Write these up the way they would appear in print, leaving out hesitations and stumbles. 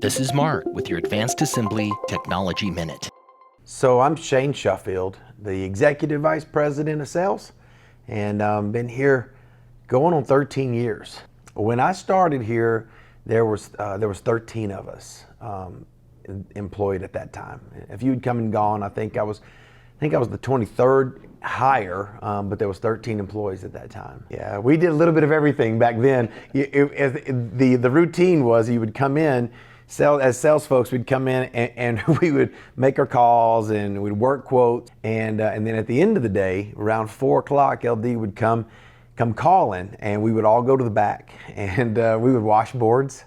This is Mark with your Advanced Assembly Technology Minute. So I'm Shane Shuffield, the Executive Vice President of Sales, and been here going on 13 years. When I started here, there was 13 of us employed at that time. If you'd come and gone, I think I was the 23rd hire, but there was 13 employees at that time. Yeah, we did a little bit of everything back then. The routine was you would come in, as sales folks, we'd come in and we would make our calls and we'd work quotes, and then at the end of the day, around 4 o'clock, LD would come calling, and we would all go to the back and we would wash boards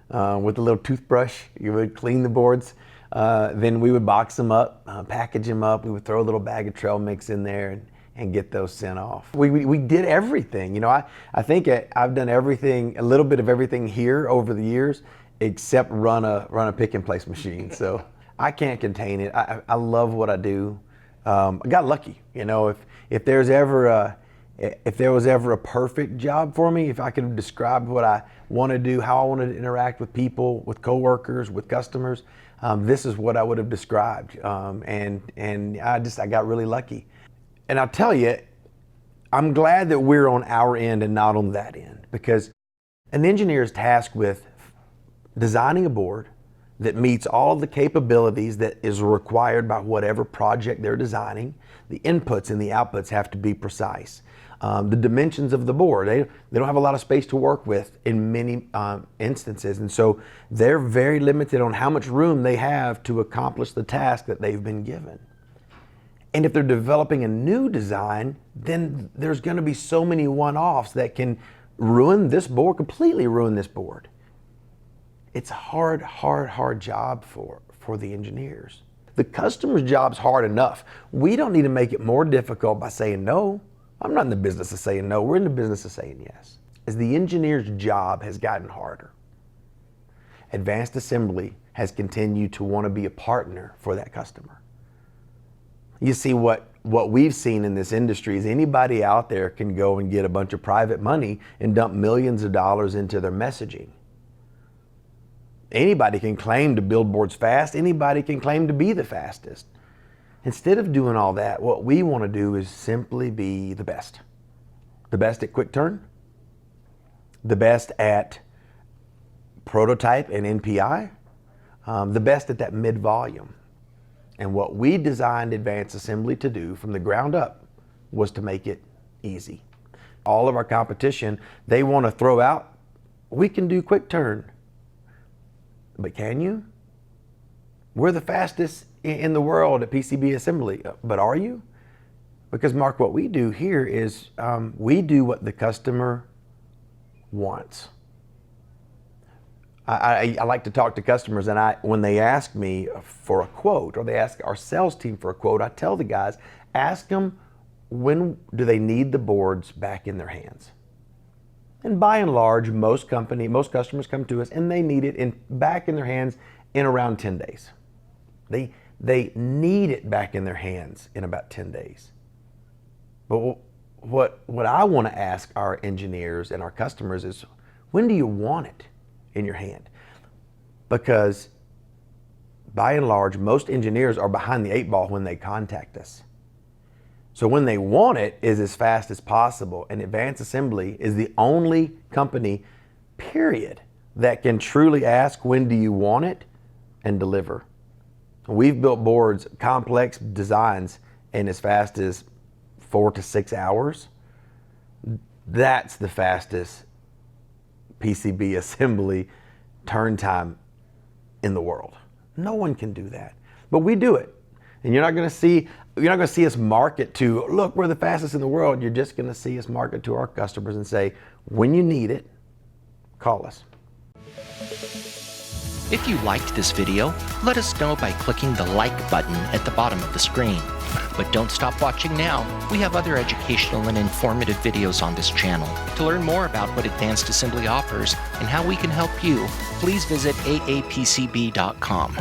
with a little toothbrush. You would clean the boards. Then we would box them up, package them up. We would throw a little bag of trail mix in there and get those sent off. We did everything. You know, I think I've done everything, a little bit of everything here over the years, except run a pick and place machine. So I can't contain it. I love what I do. I got lucky. You know, if there was ever a perfect job for me, if I could have described what I want to do, how I wanted to interact with people, with coworkers, with customers, this is what I would have described. And I got really lucky. And I'll tell you, I'm glad that we're on our end and not on that end, because an engineer is tasked with designing a board that meets all of the capabilities that is required by whatever project they're designing. The inputs and the outputs have to be precise. The dimensions of the board, they don't have a lot of space to work with in many instances, and so they're very limited on how much room they have to accomplish the task that they've been given. And if they're developing a new design, then there's going to be so many one-offs that can ruin this board, completely ruin this board. It's a hard job for the engineers. The customer's job's hard enough. We don't need to make it more difficult by saying no. I'm not in the business of saying no, we're in the business of saying yes. As the engineer's job has gotten harder, Advanced Assembly has continued to want to be a partner for that customer. You see, what we've seen in this industry is anybody out there can go and get a bunch of private money and dump millions of dollars into their messaging. Anybody can claim to build boards fast, anybody can claim to be the fastest. Instead of doing all that, what we want to do is simply be the best. The best at quick turn, the best at prototype and NPI, the best at that mid-volume. And what we designed Advanced Assembly to do from the ground up was to make it easy. All of our competition, they want to throw out, we can do quick turn. But can you? We're the fastest in the world at PCB assembly, but are you? Because Mark, what we do here is we do what the customer wants. I like to talk to customers, and when they ask me for a quote, or they ask our sales team for a quote, I tell the guys, ask them, when do they need the boards back in their hands? And by and large, most customers come to us and they need it back in their hands in around 10 days. They need it back in their hands in about 10 days. But what I want to ask our engineers and our customers is, when do you want it in your hand? Because by and large, most engineers are behind the 8 ball when they contact us. So when they want it is as fast as possible, and Advanced Assembly is the only company, period, that can truly ask, when do you want it, and deliver. We've built boards, complex designs, in as fast as 4 to 6 hours. That's the fastest PCB assembly turn time in the world. No one can do that, but we do it. And you're not going to see us market to, look, we're the fastest in the world. You're just going to see us market to our customers and say, when you need it, call us. If you liked this video, let us know by clicking the like button at the bottom of the screen. But don't stop watching now. We have other educational and informative videos on this channel. To learn more about what Advanced Assembly offers and how we can help you, please visit aapcb.com.